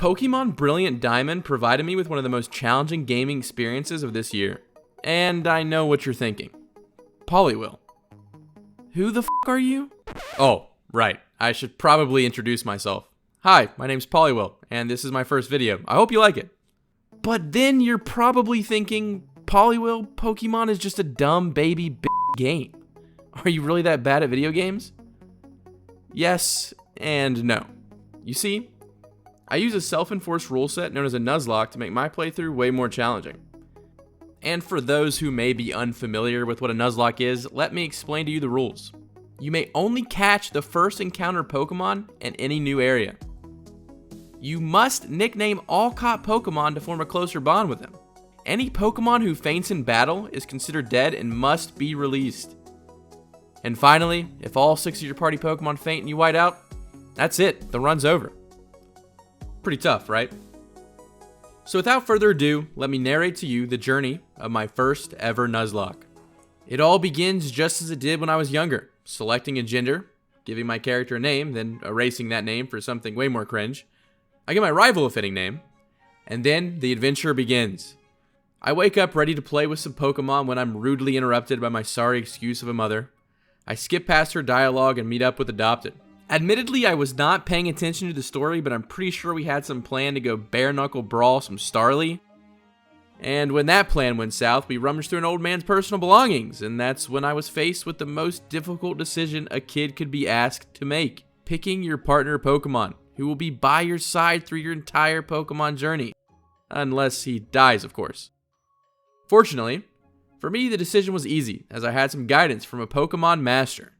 Pokemon Brilliant Diamond provided me with one of the most challenging gaming experiences of this year. And I know what you're thinking. Poliwill. Who the f*** are you? Oh, right. I should probably introduce myself. Hi, my name's Poliwill, and this is my first video. I hope you like it. But then you're probably thinking, Poliwill, Pokemon is just a dumb baby game. Are you really that bad at video games? Yes and no. You see, I use a self-enforced rule set known as a Nuzlocke to make my playthrough way more challenging. And for those who may be unfamiliar with what a Nuzlocke is, let me explain to you the rules. You may only catch the first encountered Pokemon in any new area. You must nickname all caught Pokemon to form a closer bond with them. Any Pokemon who faints in battle is considered dead and must be released. And finally, if all 6 of your party Pokemon faint and you white out, that's it, the run's over. Pretty tough, right? So without further ado, let me narrate to you the journey of my first ever Nuzlocke. It all begins just as it did when I was younger, selecting a gender, giving my character a name, then erasing that name for something way more cringe. I give my rival a fitting name, and then the adventure begins. I wake up ready to play with some Pokemon when I'm rudely interrupted by my sorry excuse of a mother. I skip past her dialogue and meet up with Adopted. Admittedly, I was not paying attention to the story, but I'm pretty sure we had some plan to go bare-knuckle brawl some Starly. And when that plan went south, we rummaged through an old man's personal belongings, and that's when I was faced with the most difficult decision a kid could be asked to make. Picking your partner Pokemon, who will be by your side through your entire Pokemon journey. Unless he dies, of course. Fortunately, for me, the decision was easy, as I had some guidance from a Pokemon master.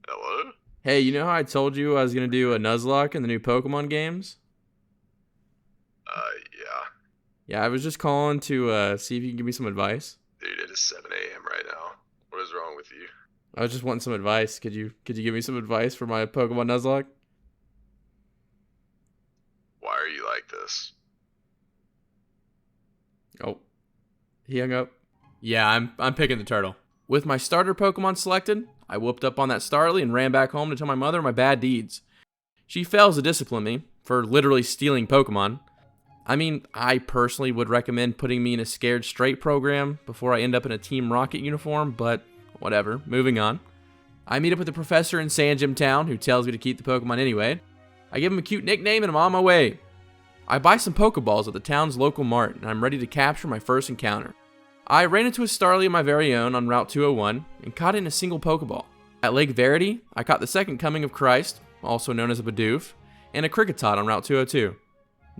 Hello? Hey, you know how I told you I was going to do a Nuzlocke in the new Pokemon games? Yeah. Yeah, I was just calling to see if you can give me some advice. Dude, it is 7 a.m. right now. What is wrong with you? I was just wanting some advice. Could you give me some advice for my Pokemon Nuzlocke? Why are you like this? Oh, he hung up. Yeah, I'm picking the turtle. With my starter Pokemon selected, I whooped up on that Starly and ran back home to tell my mother my bad deeds. She fails to discipline me for literally stealing Pokemon. I mean, I personally would recommend putting me in a Scared Straight program before I end up in a Team Rocket uniform, but whatever, moving on. I meet up with the professor in Sand Gym Town who tells me to keep the Pokemon anyway. I give him a cute nickname and I'm on my way. I buy some Pokeballs at the town's local mart and I'm ready to capture my first encounter. I ran into a Starly of my very own on Route 201 and caught it in a single Pokeball. At Lake Verity, I caught the second coming of Christ, also known as a Bidoof, and a Kricketot on Route 202.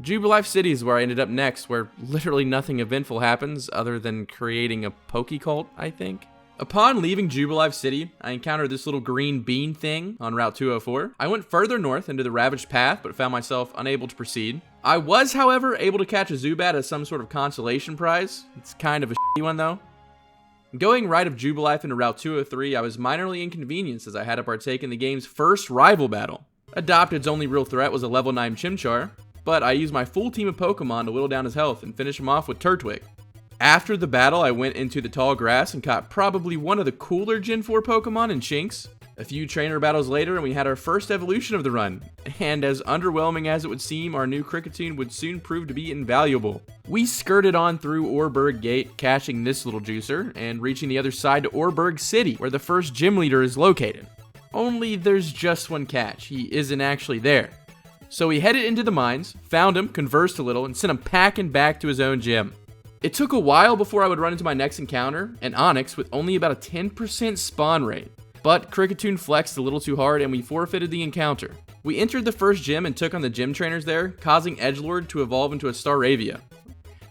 Jubilife City is where I ended up next, where literally nothing eventful happens other than creating a Poke-Cult, I think. Upon leaving Jubilife City, I encountered this little green bean thing on Route 204. I went further north into the Ravaged Path, but found myself unable to proceed. I was, however, able to catch a Zubat as some sort of consolation prize. It's kind of a shitty one, though. Going right of Jubilife into Route 203, I was minorly inconvenienced as I had to partake in the game's first rival battle. Adopted's only real threat was a level 9 Chimchar, but I used my full team of Pokemon to whittle down his health and finish him off with Turtwig. After the battle, I went into the tall grass and caught probably one of the cooler Gen 4 Pokemon in Shinx. A few trainer battles later and we had our first evolution of the run, and as underwhelming as it would seem, our new Kricketune would soon prove to be invaluable. We skirted on through Orberg Gate, catching this little juicer, and reaching the other side to Orberg City, where the first gym leader is located. Only there's just one catch, he isn't actually there. So we headed into the mines, found him, conversed a little, and sent him packing back to his own gym. It took a while before I would run into my next encounter, an Onix with only about a 10% spawn rate. But Kricketune flexed a little too hard and we forfeited the encounter. We entered the first gym and took on the gym trainers there, causing Edgelord to evolve into a Staravia.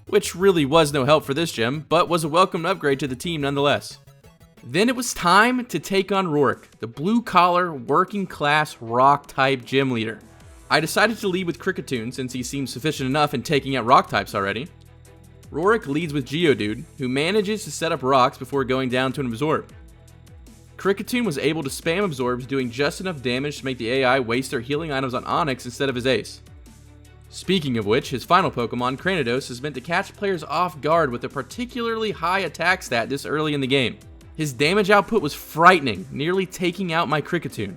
Which really was no help for this gym, but was a welcome upgrade to the team nonetheless. Then it was time to take on Rourke, the blue-collar, working-class, rock-type gym leader. I decided to lead with Kricketune since he seemed sufficient enough in taking out rock types already. Rourke leads with Geodude, who manages to set up rocks before going down to an Absorb. Kricketune was able to spam Absorbs, doing just enough damage to make the AI waste their healing items on Onix instead of his ace. Speaking of which, his final Pokemon, Cranidos, is meant to catch players off guard with a particularly high attack stat this early in the game. His damage output was frightening, nearly taking out my Kricketune.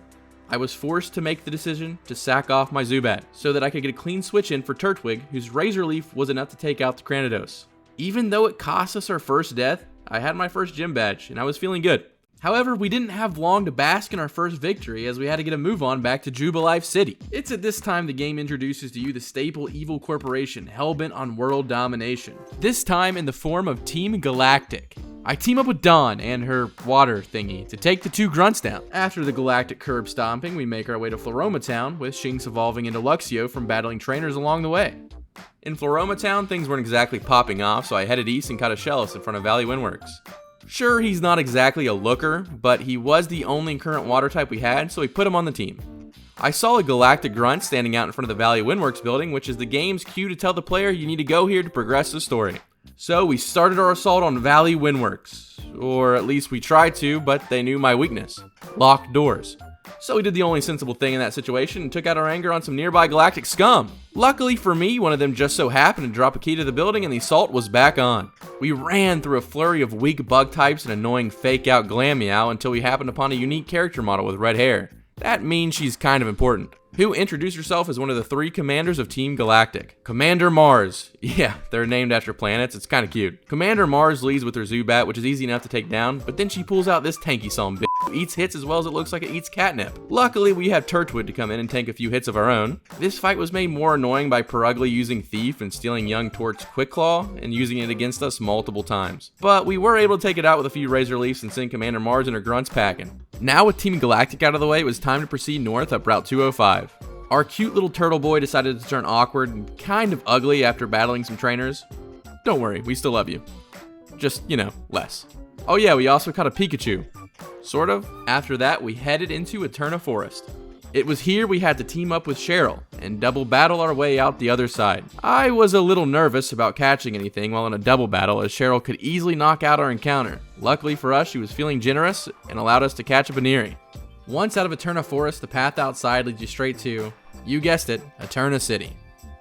I was forced to make the decision to sack off my Zubat so that I could get a clean switch in for Turtwig, whose Razor Leaf was enough to take out the Cranidos. Even though it cost us our first death, I had my first gym badge and I was feeling good. However, we didn't have long to bask in our first victory as we had to get a move on back to Jubilife City. It's at this time the game introduces to you the staple evil corporation hellbent on world domination. This time in the form of Team Galactic. I team up with Dawn and her water thingy to take the two grunts down. After the Galactic curb stomping, we make our way to Floroma Town, with Shinx evolving into Luxio from battling trainers along the way. In Floroma Town, things weren't exactly popping off, so I headed east and caught a Shellos in front of Valley Windworks. Sure, he's not exactly a looker, but he was the only current water type we had, so we put him on the team. I saw a Galactic grunt standing out in front of the Valley Windworks building, which is the game's cue to tell the player you need to go here to progress the story. So we started our assault on Valley Windworks, or at least we tried to, but they knew my weakness: locked doors. So we did the only sensible thing in that situation and took out our anger on some nearby Galactic scum. Luckily for me, one of them just so happened to drop a key to the building and the assault was back on. We ran through a flurry of weak bug types and annoying fake out Glameow until we happened upon a unique character model with red hair. That means she's kind of important, who introduced herself as one of the 3 commanders of Team Galactic. Commander Mars. Yeah, they're named after planets. It's kind of cute. Commander Mars leads with her Zubat, which is easy enough to take down, but then she pulls out this tanky sumbitch who eats hits as well as it looks like it eats catnip. Luckily, we have Turtwig to come in and tank a few hits of our own. This fight was made more annoying by Perugly using Thief and stealing Young Tort's Quick Claw and using it against us multiple times. But we were able to take it out with a few Razor Leafs and send Commander Mars and her grunts packing. Now with Team Galactic out of the way, it was time to proceed north up Route 205. Our cute little turtle boy decided to turn awkward and kind of ugly after battling some trainers. Don't worry, we still love you. Just, less. Oh yeah, we also caught a Pikachu. Sort of. After that, we headed into Eterna Forest. It was here we had to team up with Cheryl and double battle our way out the other side. I was a little nervous about catching anything while in a double battle, as Cheryl could easily knock out our encounter. Luckily for us, she was feeling generous and allowed us to catch a Baneri. Once out of Eterna Forest, the path outside leads you straight to, you guessed it, Eterna City.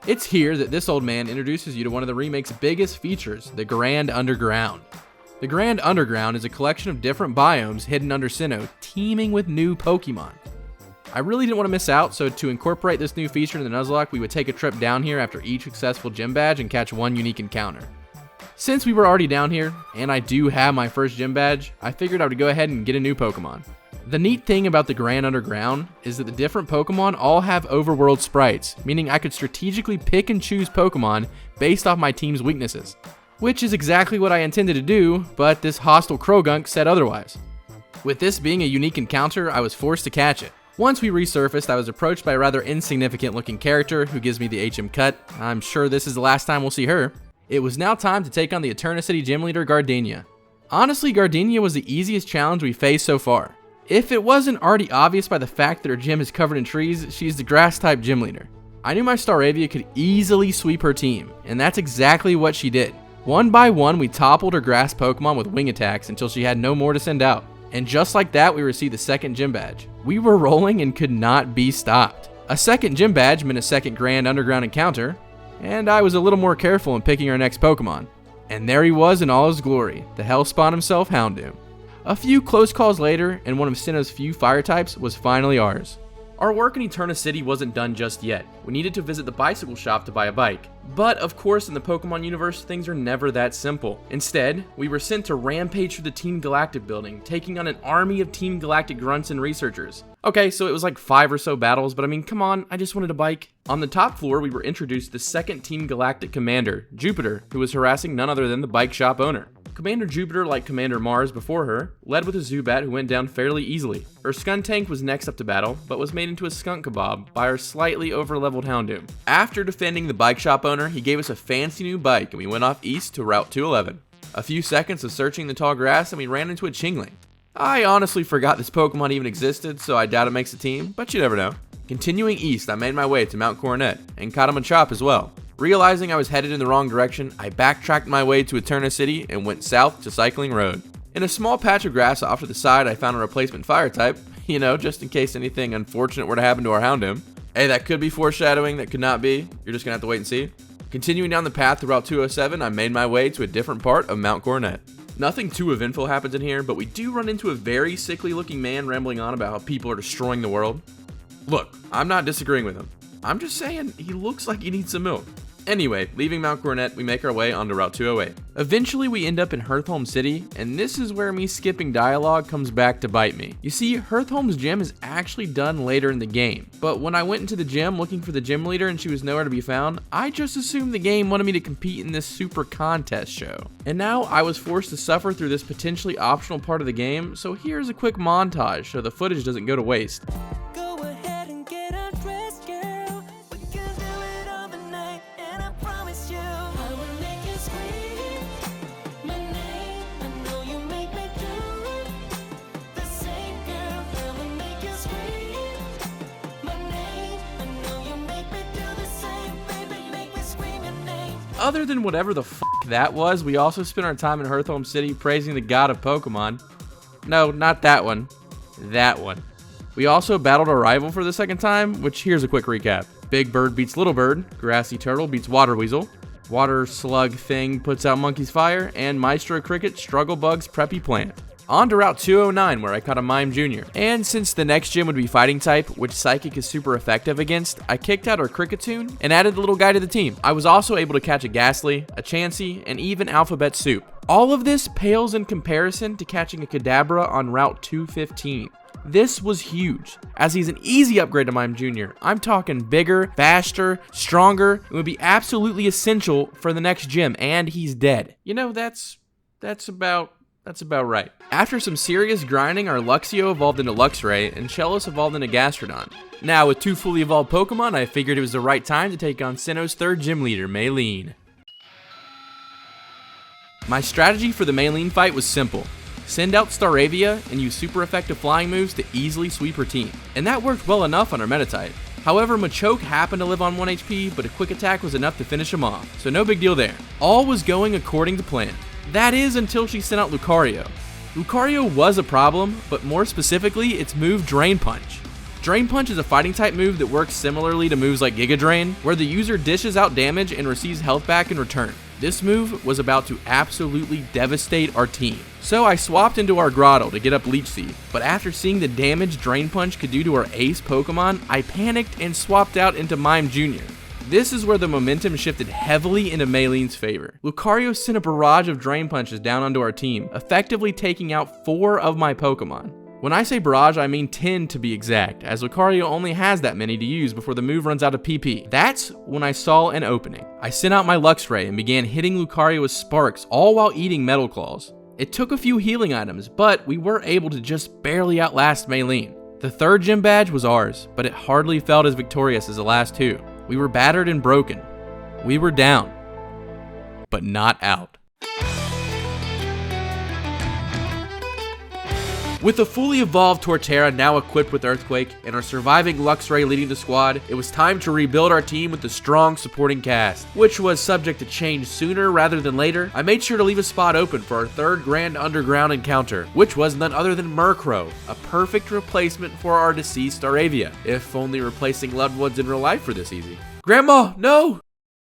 It's here that this old man introduces you to one of the remake's biggest features, the Grand Underground. The Grand Underground is a collection of different biomes hidden under Sinnoh, teeming with new Pokemon. I really didn't want to miss out, so to incorporate this new feature in the Nuzlocke, we would take a trip down here after each successful gym badge and catch one unique encounter. Since we were already down here, and I do have my first gym badge, I figured I would go ahead and get a new Pokemon. The neat thing about the Grand Underground is that the different Pokemon all have overworld sprites, meaning I could strategically pick and choose Pokemon based off my team's weaknesses. Which is exactly what I intended to do, but this hostile Krogunk said otherwise. With this being a unique encounter, I was forced to catch it. Once we resurfaced, I was approached by a rather insignificant looking character who gives me the HM cut. I'm sure this is the last time we'll see her. It was now time to take on the Eterna City Gym Leader, Gardenia. Honestly, Gardenia was the easiest challenge we faced so far. If it wasn't already obvious by the fact that her gym is covered in trees, she's the grass-type gym leader. I knew my Staravia could easily sweep her team, and that's exactly what she did. One by one, we toppled her grass Pokemon with wing attacks until she had no more to send out. And just like that, we received the second gym badge. We were rolling and could not be stopped. A second gym badge meant a second Grand Underground encounter, and I was a little more careful in picking our next Pokemon. And there he was in all his glory, the Hellspawn himself, Houndoom. A few close calls later, and one of Sinnoh's few fire types was finally ours. Our work in Eterna City wasn't done just yet. We needed to visit the bicycle shop to buy a bike. But of course, in the Pokemon universe, things are never that simple. Instead, we were sent to rampage through the Team Galactic building, taking on an army of Team Galactic grunts and researchers. Okay, so it was like 5 or so battles, but I mean, come on, I just wanted a bike. On the top floor, we were introduced to the second Team Galactic commander, Jupiter, who was harassing none other than the bike shop owner. Commander Jupiter, like Commander Mars before her, led with a Zubat who went down fairly easily. Her Skuntank was next up to battle, but was made into a skunk kebab by our slightly over-leveled Houndoom. After defending the bike shop owner, he gave us a fancy new bike and we went off east to Route 211. A few seconds of searching the tall grass and we ran into a Chingling. I honestly forgot this Pokemon even existed, so I doubt it makes a team, but you never know. Continuing east, I made my way to Mount Coronet and caught him a Chop as well. Realizing I was headed in the wrong direction, I backtracked my way to Eterna City and went south to Cycling Road. In a small patch of grass off to the side, I found a replacement fire type, just in case anything unfortunate were to happen to our Houndoom. Hey, that could be foreshadowing, that could not be. You're just gonna have to wait and see. Continuing down the path to Route 207, I made my way to a different part of Mount Coronet. Nothing too eventful happens in here, but we do run into a very sickly looking man rambling on about how people are destroying the world. Look, I'm not disagreeing with him. I'm just saying he looks like he needs some milk. Anyway, leaving Mount Coronet, we make our way onto Route 208. Eventually, we end up in Hearthholme City, and this is where me skipping dialogue comes back to bite me. You see, Hearthholme's gym is actually done later in the game, but when I went into the gym looking for the gym leader and she was nowhere to be found, I just assumed the game wanted me to compete in this super contest show. And now I was forced to suffer through this potentially optional part of the game, so here's a quick montage so the footage doesn't go to waste. Other than whatever the f that was, we also spent our time in Hearthholme City praising the god of Pokemon. No, not that one. That one. We also battled our rival for the second time, which here's a quick recap. Big Bird beats Little Bird, Grassy Turtle beats Water Weasel, Water Slug Thing puts out Monkey's Fire, and Maestro Cricket Struggle Bug's Preppy Plant. On to Route 209, where I caught a Mime Jr. And since the next gym would be Fighting type, which Psychic is super effective against, I kicked out our Cricketune and added the little guy to the team. I was also able to catch a Ghastly, a Chansey, and even Alphabet Soup. All of this pales in comparison to catching a Kadabra on Route 215. This was huge, as he's an easy upgrade to Mime Jr. I'm talking bigger, faster, stronger, and would be absolutely essential for the next gym, and he's dead. You know, that's about right. After some serious grinding, our Luxio evolved into Luxray, and Shellos evolved into Gastrodon. Now, with 2 fully evolved Pokemon, I figured it was the right time to take on Sinnoh's 3rd gym leader, Maylene. My strategy for the Maylene fight was simple. Send out Staravia and use super effective flying moves to easily sweep her team. And that worked well enough on her Meta-type. However, Machoke happened to live on 1 HP, but a quick attack was enough to finish him off, so no big deal there. All was going according to plan. That is until she sent out Lucario. Lucario was a problem, but more specifically, its move Drain Punch. Drain Punch is a fighting type move that works similarly to moves like Giga Drain, where the user dishes out damage and receives health back in return. This move was about to absolutely devastate our team. So I swapped into our Grotto to get up Leech Seed, but after seeing the damage Drain Punch could do to our ace Pokemon, I panicked and swapped out into Mime Jr. This is where the momentum shifted heavily into Maylene's favor. Lucario sent a barrage of Drain Punches down onto our team, effectively taking out 4 of my Pokemon. When I say barrage, I mean 10 to be exact, as Lucario only has that many to use before the move runs out of PP. That's when I saw an opening. I sent out my Luxray and began hitting Lucario with Sparks, all while eating Metal Claws. It took a few healing items, but we were able to just barely outlast Maylene. The 3rd gym badge was ours, but it hardly felt as victorious as the last 2. We were battered and broken. We were down, but not out. With the fully evolved Torterra now equipped with Earthquake and our surviving Luxray leading the squad, it was time to rebuild our team with a strong supporting cast, which was subject to change sooner rather than later. I made sure to leave a spot open for our 3rd Grand Underground encounter, which was none other than Murkrow, a perfect replacement for our deceased Staravia, if only replacing loved ones in real life were this easy. Grandma, no!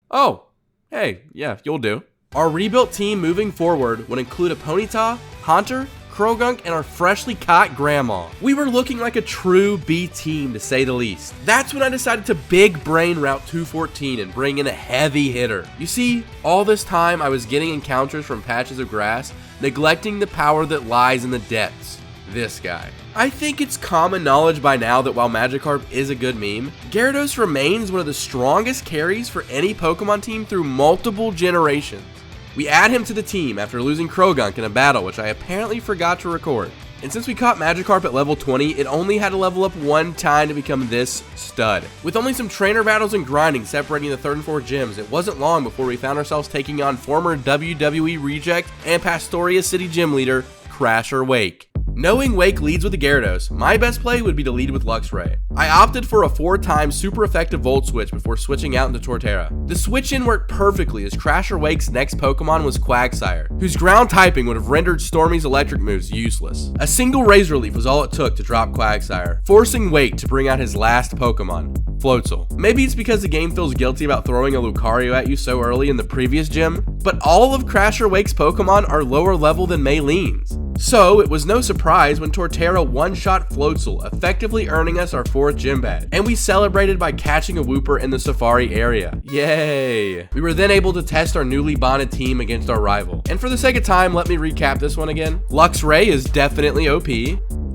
Oh, hey, yeah, you'll do. Our rebuilt team moving forward would include a Ponyta, Haunter, Krogunk, and our freshly caught grandma. We were looking like a true B team to say the least. That's when I decided to big brain Route 214 and bring in a heavy hitter. You see, all this time I was getting encounters from patches of grass, neglecting the power that lies in the depths. This guy. I think it's common knowledge by now that while Magikarp is a good meme, Gyarados remains one of the strongest carries for any Pokemon team through multiple generations. We add him to the team after losing Krogunk in a battle which I apparently forgot to record. And since we caught Magikarp at level 20, it only had to level up 1 time to become this stud. With only some trainer battles and grinding separating the 3rd and 4th gyms, it wasn't long before we found ourselves taking on former WWE Reject and Pastoria City gym leader, Crasher Wake. Knowing Wake leads with the Gyarados, my best play would be to lead with Luxray. I opted for a 4-time super effective Volt Switch before switching out into Torterra. The switch-in worked perfectly as Crasher Wake's next Pokemon was Quagsire, whose ground typing would have rendered Stormy's electric moves useless. A single Razor Leaf was all it took to drop Quagsire, forcing Wake to bring out his last Pokemon. Floatzel. Maybe it's because the game feels guilty about throwing a Lucario at you so early in the previous gym, but all of Crasher Wake's Pokemon are lower level than Maylene's. So it was no surprise when Torterra one-shot Floatzel, effectively earning us our 4th gym badge, and we celebrated by catching a Wooper in the Safari area. Yay! We were then able to test our newly bonded team against our rival. And for the sake of time, let me recap this one again. Luxray is definitely OP,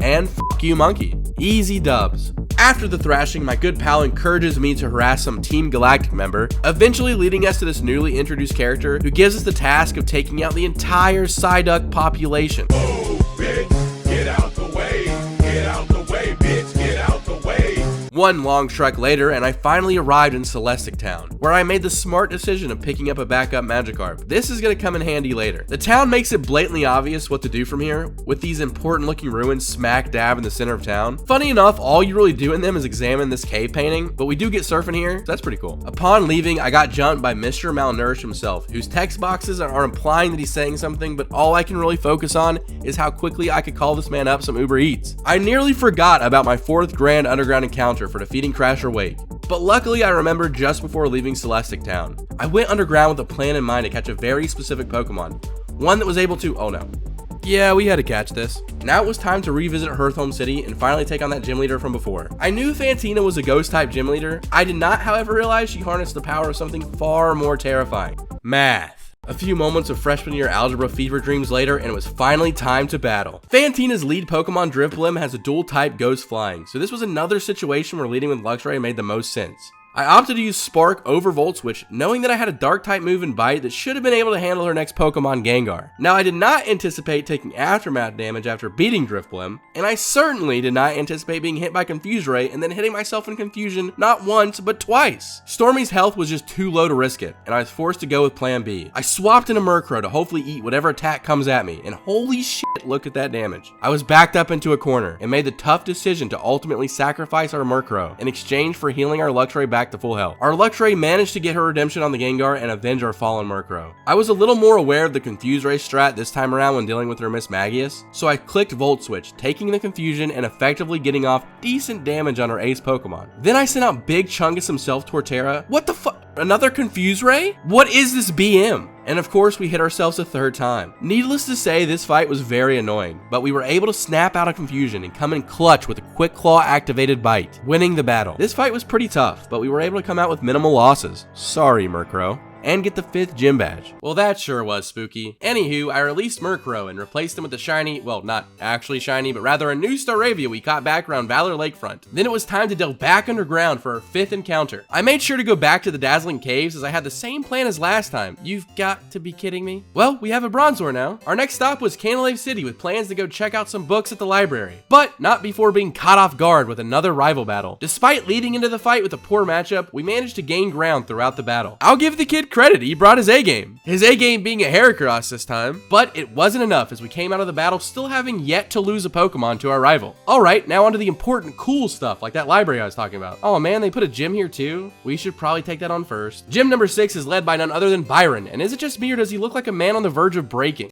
and f*** you monkey. Easy dubs. After the thrashing, my good pal encourages me to harass some Team Galactic member, eventually leading us to this newly introduced character who gives us the task of taking out the entire Psyduck population. Oh, bitch, get out the way. Get out the way, bitch, get out the way. One long trek later, and I finally arrived in Celestic Town, where I made the smart decision of picking up a backup Magikarp. This is going to come in handy later. The town makes it blatantly obvious what to do from here, with these important looking ruins smack dab in the center of town. Funny enough, all you really do in them is examine this cave painting, but we do get surfing here, so that's pretty cool. Upon leaving, I got jumped by Mr. Malnourished himself, whose text boxes are implying that he's saying something, but all I can really focus on is how quickly I could call this man up some Uber Eats. I nearly forgot about my 4th Grand Underground encounter for defeating Crasher Wake, but luckily I remembered just before leaving Celestic Town. I went underground with a plan in mind to catch a very specific Pokemon, one that was able to, oh no. Yeah, we had to catch this. Now it was time to revisit Hearthome City and finally take on that gym leader from before. I knew Fantina was a ghost type gym leader. I did not, however, realize she harnessed the power of something far more terrifying. Math. A few moments of freshman year algebra fever dreams later, and it was finally time to battle. Fantina's lead Pokemon Drifblim has a dual type Ghost Flying, so this was another situation where leading with Luxray made the most sense. I opted to use Spark over Volt Switch, knowing that I had a dark type move and Bite that should have been able to handle her next Pokemon Gengar. Now I did not anticipate taking Aftermath damage after beating Drifblim, and I certainly did not anticipate being hit by Confuse Ray and then hitting myself in confusion not once but twice. Stormy's health was just too low to risk it, and I was forced to go with plan B. I swapped into Murkrow to hopefully eat whatever attack comes at me, and holy shit, look at that damage. I was backed up into a corner and made the tough decision to ultimately sacrifice our Murkrow in exchange for healing our Luxray back to full health. Our Luxray managed to get her redemption on the Gengar and avenge our fallen Murkrow. I was a little more aware of the Confuse Ray strat this time around when dealing with her Miss Magius, so I clicked Volt Switch, taking the confusion and effectively getting off decent damage on our ace Pokemon. Then I sent out Big Chungus himself, Torterra. What the fuck? Another Confuse Ray? What is this BM? And of course, we hit ourselves a 3rd time. Needless to say, this fight was very annoying, but we were able to snap out of confusion and come in clutch with a Quick Claw activated Bite, winning the battle. This fight was pretty tough, but we were able to come out with minimal losses. Sorry, Murkrow. And get the 5th gym badge. Well, that sure was spooky. Anywho, I released Murkrow and replaced him with the shiny, well, not actually shiny, but rather a new Staravia we caught back around Valor Lakefront. Then it was time to delve back underground for our 5th encounter. I made sure to go back to the Dazzling Caves as I had the same plan as last time. You've got to be kidding me. Well, we have a Bronzor now. Our next stop was Canalave City with plans to go check out some books at the library, but not before being caught off guard with another rival battle. Despite leading into the fight with a poor matchup, we managed to gain ground throughout the battle. I'll give the kid credit, he brought his A-game. His A-game being a Heracross this time, but it wasn't enough as we came out of the battle still having yet to lose a Pokemon to our rival. Alright, now onto the important cool stuff like that library I was talking about. Oh man, they put a gym here too? We should probably take that on first. Gym number 6 is led by none other than Byron, and is it just me or does he look like a man on the verge of breaking?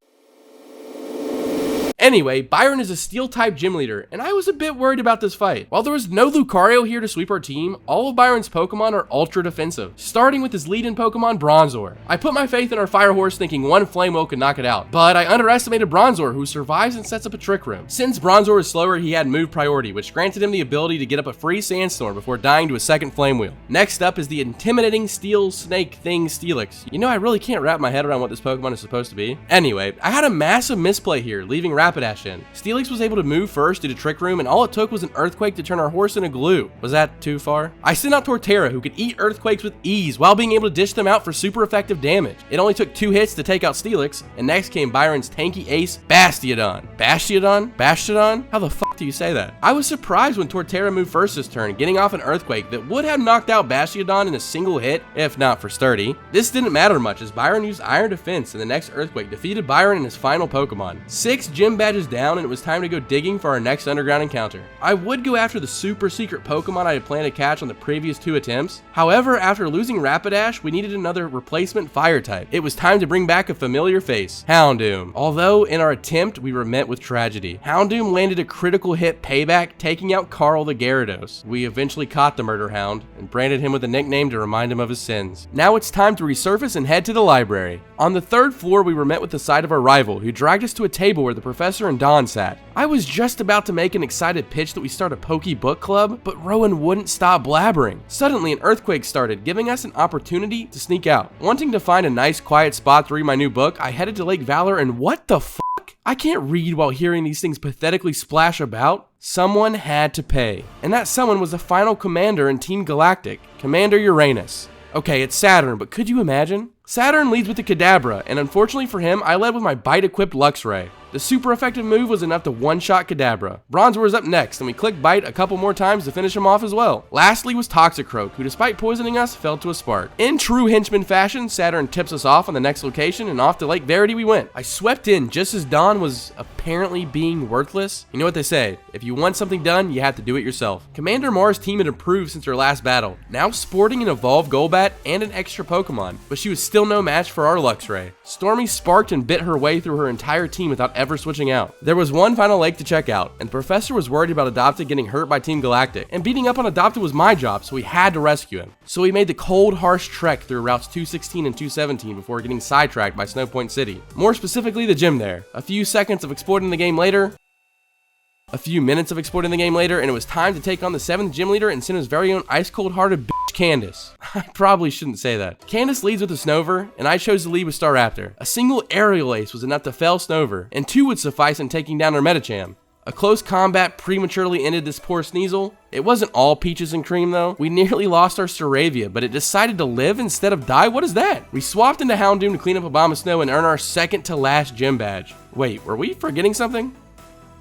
Anyway, Byron is a Steel-type gym leader, and I was a bit worried about this fight. While there was no Lucario here to sweep our team, all of Byron's Pokemon are ultra defensive, starting with his lead-in Pokemon, Bronzor. I put my faith in our Fire Horse thinking one Flame Wheel could knock it out, but I underestimated Bronzor, who survives and sets up a Trick Room. Since Bronzor is slower, he had move priority, which granted him the ability to get up a free Sandstorm before dying to a second Flame Wheel. Next up is the intimidating Steel Snake thing, Steelix. You know, I really can't wrap my head around what this Pokemon is supposed to be. Anyway, I had a massive misplay here, leaving Rapidash in. Steelix was able to move first due to Trick Room, and all it took was an Earthquake to turn our horse into glue. Was that too far? I sent out Torterra, who could eat Earthquakes with ease while being able to dish them out for super effective damage. It only took 2 hits to take out Steelix, and next came Byron's tanky ace, Bastiodon. Bastiodon? How the fuck do you say that? I was surprised when Torterra moved first this turn, getting off an Earthquake that would have knocked out Bastiodon in a single hit, if not for sturdy. This didn't matter much as Byron used Iron Defense, and the next Earthquake defeated Byron and his final Pokemon. 6 gym badges badges down and it was time to go digging for our next underground encounter. I would go after the super secret Pokemon I had planned to catch on the previous 2 attempts. However, after losing Rapidash, we needed another replacement fire type. It was time to bring back a familiar face, Houndoom. Although in our attempt, we were met with tragedy. Houndoom landed a critical hit payback, taking out Carl the Gyarados. We eventually caught the murder hound and branded him with a nickname to remind him of his sins. Now it's time to resurface and head to the library. On the 3rd floor, we were met with the sight of our rival, who dragged us to a table where the professor and Don sat. I was just about to make an excited pitch that we start a Poke Book Club, but Rowan wouldn't stop blabbering. Suddenly, an earthquake started, giving us an opportunity to sneak out. Wanting to find a nice quiet spot to read my new book, I headed to Lake Valor, and what the fuck? I can't read while hearing these things pathetically splash about. Someone had to pay. And that someone was the final commander in Team Galactic, Commander Uranus. Okay, it's Saturn, but could you imagine? Saturn leads with the Kadabra, and unfortunately for him, I led with my bite-equipped Luxray. The super effective move was enough to one-shot Kadabra. Bronzor was up next, and we clicked Bite a couple more times to finish him off as well. Lastly was Toxicroak, who despite poisoning us, fell to a spark. In true henchman fashion, Saturn tips us off on the next location, and off to Lake Verity we went. I swept in just as Dawn was apparently being worthless. You know what they say, if you want something done, you have to do it yourself. Commander Mars' team had improved since her last battle, now sporting an evolved Golbat and an extra Pokemon, but she was still no match for our Luxray. Stormy sparked and bit her way through her entire team without ever switching out. There was one final lake to check out, and the professor was worried about Adopted getting hurt by Team Galactic, and beating up on Adopted was my job, so we had to rescue him. So we made the cold, harsh trek through routes 216 and 217 before getting sidetracked by Snowpoint City. More specifically, the gym there. A few minutes of exploring the game later, and it was time to take on the 7th gym leader and Cinna's very own ice-cold-hearted bitch, Candace. I probably shouldn't say that. Candace leads with a Snover, and I chose to lead with Staraptor. A single aerial ace was enough to fell Snover, and 2 would suffice in taking down our Medicham. A close combat prematurely ended this poor Sneasel. It wasn't all peaches and cream though. We nearly lost our Staravia, but it decided to live instead of die. What is that? We swapped into Houndoom to clean up Abomasnow and earn our second to last gym badge. Wait, were we forgetting something?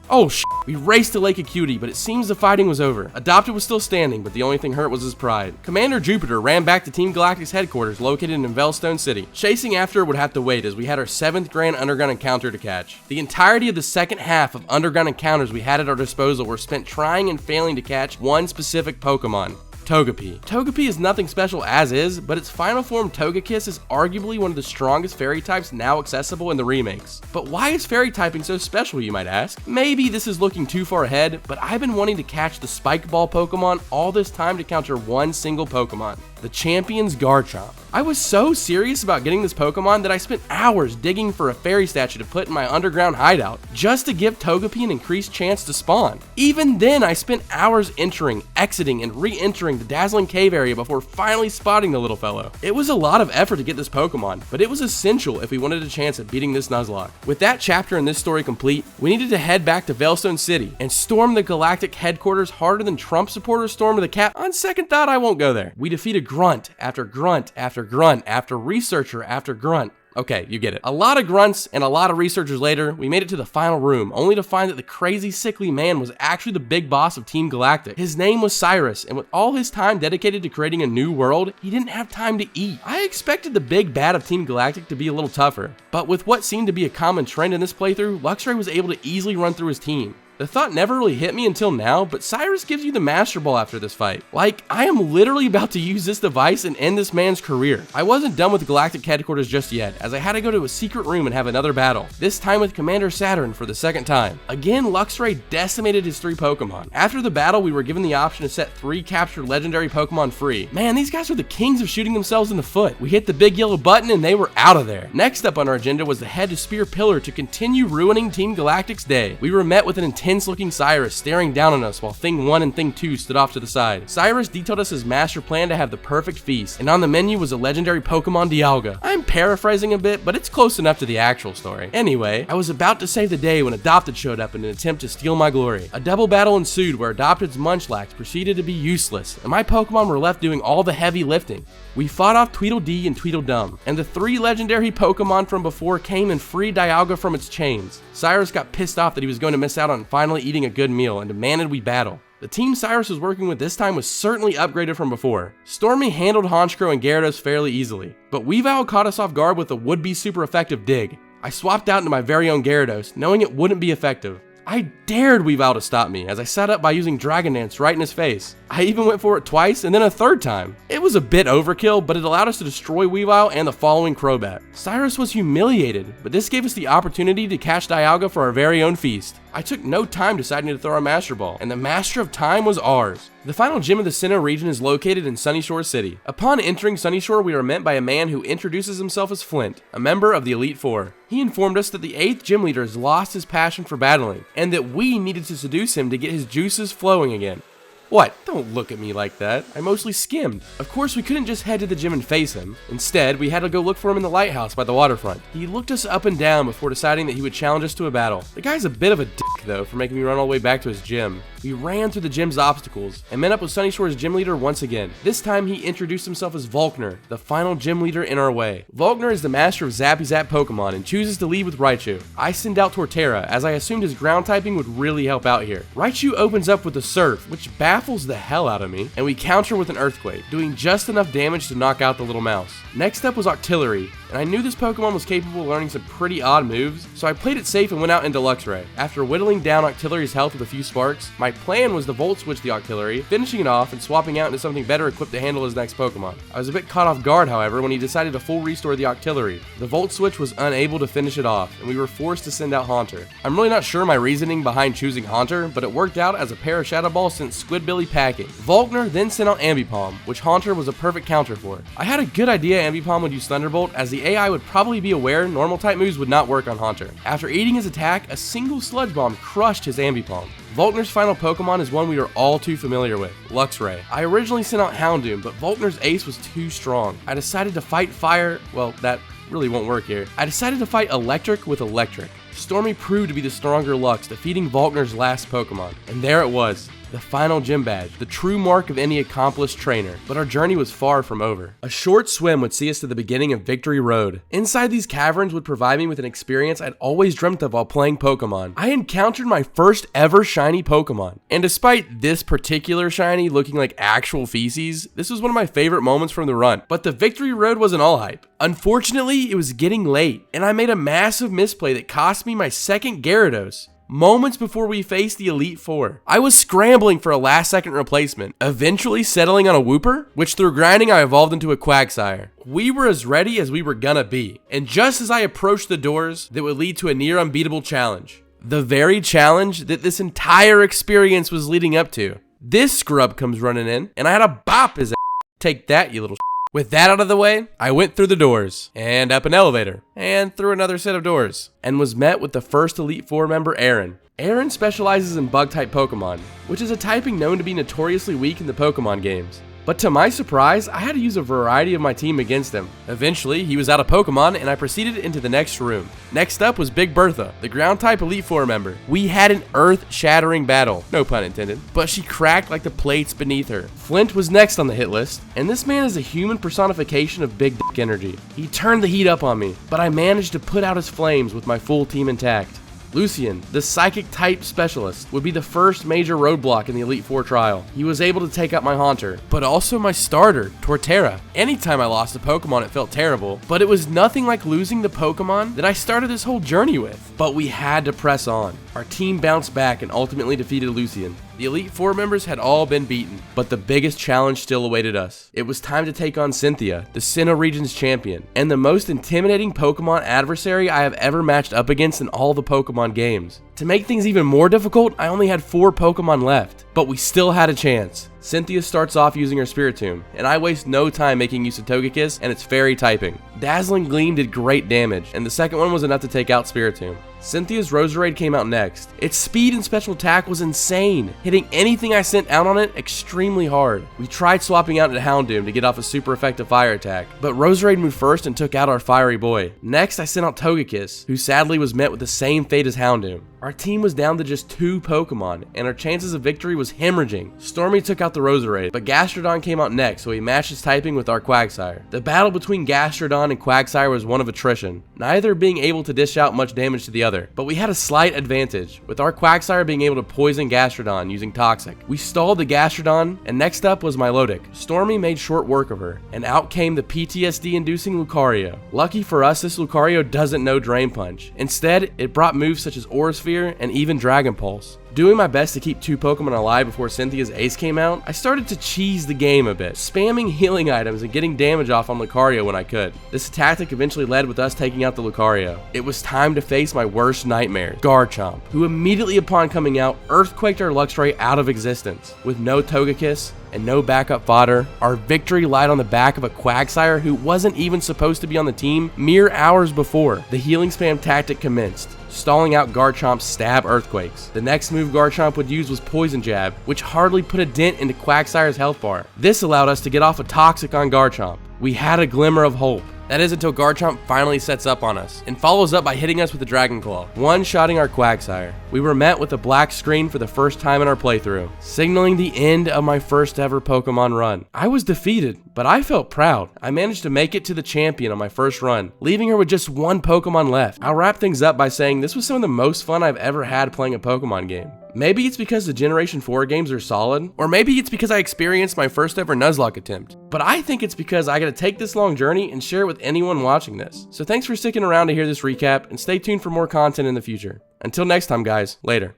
Oh shit. We raced to Lake Acuity, but it seems the fighting was over. Adopted was still standing, but the only thing hurt was his pride. Commander Jupiter ran back to Team Galactic's headquarters located in Velstone City. Chasing after would have to wait as we had our 7th Grand Underground encounter to catch. The entirety of the second half of Underground encounters we had at our disposal were spent trying and failing to catch one specific Pokemon. Togepi. Togepi is nothing special as is, but its final form Togekiss is arguably one of the strongest fairy types now accessible in the remakes. But why is fairy typing so special, you might ask? Maybe this is looking too far ahead, but I've been wanting to catch the Spike Ball Pokemon all this time to counter one single Pokemon, the Champion's Garchomp. I was so serious about getting this Pokemon that I spent hours digging for a fairy statue to put in my underground hideout, just to give Togepi an increased chance to spawn. Even then, I spent hours entering, exiting, and re-entering the dazzling cave area before finally spotting the little fellow. It was a lot of effort to get this Pokemon, but it was essential if we wanted a chance at beating this Nuzlocke. With that chapter in this story complete, we needed to head back to Velstone City and storm the Galactic headquarters harder than Trump supporters stormed the Cap. On second thought, I won't go there. We defeated grunt after grunt after grunt after researcher after grunt. Okay, you get it. A lot of grunts and a lot of researchers later, we made it to the final room, only to find that the crazy sickly man was actually the big boss of Team Galactic. His name was Cyrus, and with all his time dedicated to creating a new world, he didn't have time to eat. I expected the big bad of Team Galactic to be a little tougher, but with what seemed to be a common trend in this playthrough, Luxray was able to easily run through his team. The thought never really hit me until now, but Cyrus gives you the Master Ball after this fight. Like, I am literally about to use this device and end this man's career. I wasn't done with Galactic headquarters just yet, as I had to go to a secret room and have another battle, this time with Commander Saturn for the second time. Again, Luxray decimated his 3 Pokemon. After the battle, we were given the option to set 3 captured legendary Pokemon free. Man, these guys are the kings of shooting themselves in the foot. We hit the big yellow button and they were out of there. Next up on our agenda was the head to Spear Pillar to continue ruining Team Galactic's day. We were met with an intense looking Cyrus staring down on us while Thing 1 and Thing 2 stood off to the side. Cyrus detailed us his master plan to have the perfect feast, and on the menu was a legendary Pokemon Dialga. I'm paraphrasing a bit, but it's close enough to the actual story. Anyway, I was about to save the day when Adopted showed up in an attempt to steal my glory. A double battle ensued where Adopted's Munchlax proceeded to be useless, and my Pokemon were left doing all the heavy lifting. We fought off Tweedledee and Tweedledum, and the 3 legendary Pokemon from before came and freed Dialga from its chains. Cyrus got pissed off that he was going to miss out on finally eating a good meal and demanded we battle. The team Cyrus was working with this time was certainly upgraded from before. Stormy handled Honchkrow and Gyarados fairly easily, but Weavile caught us off guard with a would-be super effective dig. I swapped out into my very own Gyarados, knowing it wouldn't be effective. I dared Weavile to stop me as I sat up by using Dragon Dance right in his face. I even went for it twice and then a third time. It was a bit overkill, but it allowed us to destroy Weavile and the following Crobat. Cyrus was humiliated, but this gave us the opportunity to catch Dialga for our very own feast. I took no time deciding to throw a Master Ball, and the Master of Time was ours. The final gym of the Sinnoh region is located in Sunyshore City. Upon entering Sunyshore, we are met by a man who introduces himself as Flint, a member of the Elite Four. He informed us that the 8th gym leader has lost his passion for battling, and that we needed to seduce him to get his juices flowing again. What? Don't look at me like that. I mostly skimmed. Of course, we couldn't just head to the gym and face him. Instead, we had to go look for him in the lighthouse by the waterfront. He looked us up and down before deciding that he would challenge us to a battle. The guy's a bit of a dick, though, for making me run all the way back to his gym. We ran through the gym's obstacles and met up with Sunyshore's gym leader once again. This time, he introduced himself as Volkner, the final gym leader in our way. Volkner is the master of Zappy Zap Pokemon and chooses to lead with Raichu. I send out Torterra, as I assumed his ground typing would really help out here. Raichu opens up with a Surf, which baffles the hell out of me, and we counter with an Earthquake, doing just enough damage to knock out the little mouse. Next up was Octillery, and I knew this Pokemon was capable of learning some pretty odd moves, so I played it safe and went out into Luxray. After whittling down Octillery's health with a few sparks, my plan was to Volt Switch the Octillery, finishing it off and swapping out into something better equipped to handle his next Pokemon. I was a bit caught off guard, however, when he decided to full restore the Octillery. The Volt Switch was unable to finish it off, and we were forced to send out Haunter. I'm really not sure my reasoning behind choosing Haunter, but it worked out as a pair of Shadow Balls sent Squidbilly packing. Volkner then sent out Ambipom, which Haunter was a perfect counter for. I had a good idea Ambipom would use Thunderbolt, as the AI would probably be aware normal type moves would not work on Haunter. After eating his attack, a single Sludge Bomb crushed his Ambipom. Volkner's final Pokemon is one we are all too familiar with, Luxray. I originally sent out Houndoom, but Volkner's ace was too strong. I decided to fight fire, well, that really won't work here. I decided to fight Electric with Electric. Stormy proved to be the stronger Lux, defeating Volkner's last Pokemon. And there it was, the final gym badge, the true mark of any accomplished trainer. But our journey was far from over. A short swim would see us to the beginning of Victory Road. Inside these caverns would provide me with an experience I'd always dreamt of while playing Pokemon. I encountered my first ever shiny Pokemon. And despite this particular shiny looking like actual feces, this was one of my favorite moments from the run. But the Victory Road wasn't all hype. Unfortunately, it was getting late, and I made a massive misplay that cost me my second Gyarados. Moments before we faced the Elite Four, I was scrambling for a last-second replacement, eventually settling on a Wooper, which through grinding I evolved into a Quagsire. We were as ready as we were gonna be, and just as I approached the doors that would lead to a near unbeatable challenge, the very challenge that this entire experience was leading up to, this scrub comes running in, and I had to bop his ass. Take that, you little. With that out of the way, I went through the doors, and up an elevator, and through another set of doors, and was met with the first Elite Four member, Aaron. Aaron specializes in Bug-type Pokemon, which is a typing known to be notoriously weak in the Pokemon games. But to my surprise, I had to use a variety of my team against him. Eventually, he was out of Pokemon, and I proceeded into the next room. Next up was Big Bertha, the Ground-type Elite Four member. We had an earth-shattering battle, no pun intended, but she cracked like the plates beneath her. Flint was next on the hit list, and this man is a human personification of big dick energy. He turned the heat up on me, but I managed to put out his flames with my full team intact. Lucian, the Psychic-type specialist, would be the first major roadblock in the Elite Four trial. He was able to take out my Haunter, but also my starter, Torterra. Anytime I lost a Pokemon, it felt terrible, but it was nothing like losing the Pokemon that I started this whole journey with. But we had to press on. Our team bounced back and ultimately defeated Lucian. The Elite Four members had all been beaten, but the biggest challenge still awaited us. It was time to take on Cynthia, the Sinnoh region's champion, and the most intimidating Pokemon adversary I have ever matched up against in all the Pokemon games. To make things even more difficult, I only had 4 Pokemon left, but we still had a chance. Cynthia starts off using her Spiritomb, and I waste no time making use of Togekiss and its fairy typing. Dazzling Gleam did great damage, and the second one was enough to take out Spiritomb. Cynthia's Roserade came out next. Its speed and special attack was insane, hitting anything I sent out on it extremely hard. We tried swapping out into Houndoom to get off a super effective fire attack, but Roserade moved first and took out our fiery boy. Next, I sent out Togekiss, who sadly was met with the same fate as Houndoom. Our team was down to just 2 Pokemon, and our chances of victory was hemorrhaging. Stormy took out the Roserade, but Gastrodon came out next, so he matched his typing with our Quagsire. The battle between Gastrodon and Quagsire was one of attrition, neither being able to dish out much damage to the other, but we had a slight advantage, with our Quagsire being able to poison Gastrodon using Toxic. We stalled the Gastrodon, and next up was Milotic. Stormy made short work of her, and out came the PTSD-inducing Lucario. Lucky for us, this Lucario doesn't know Drain Punch. Instead, it brought moves such as Aura Sphere and even Dragon Pulse. Doing my best to keep 2 Pokemon alive before Cynthia's Ace came out, I started to cheese the game a bit, spamming healing items and getting damage off on Lucario when I could. This tactic eventually led with us taking out the Lucario. It was time to face my worst nightmare, Garchomp, who immediately upon coming out, earthquaked our Luxray out of existence. With no Togekiss and no backup fodder, our victory lied on the back of a Quagsire who wasn't even supposed to be on the team mere hours before. The healing spam tactic commenced, stalling out Garchomp's stab earthquakes. The next move Garchomp would use was Poison Jab, which hardly put a dent into Quagsire's health bar. This allowed us to get off a Toxic on Garchomp. We had a glimmer of hope. That is until Garchomp finally sets up on us and follows up by hitting us with a Dragon Claw, one-shotting our Quagsire. We were met with a black screen for the first time in our playthrough, signaling the end of my first ever Pokemon run. I was defeated, but I felt proud. I managed to make it to the champion on my first run, leaving her with just 1 Pokemon left. I'll wrap things up by saying this was some of the most fun I've ever had playing a Pokemon game. Maybe it's because the Generation 4 games are solid, or maybe it's because I experienced my first ever Nuzlocke attempt. But I think it's because I gotta take this long journey and share it with anyone watching this. So thanks for sticking around to hear this recap, and stay tuned for more content in the future. Until next time guys, later.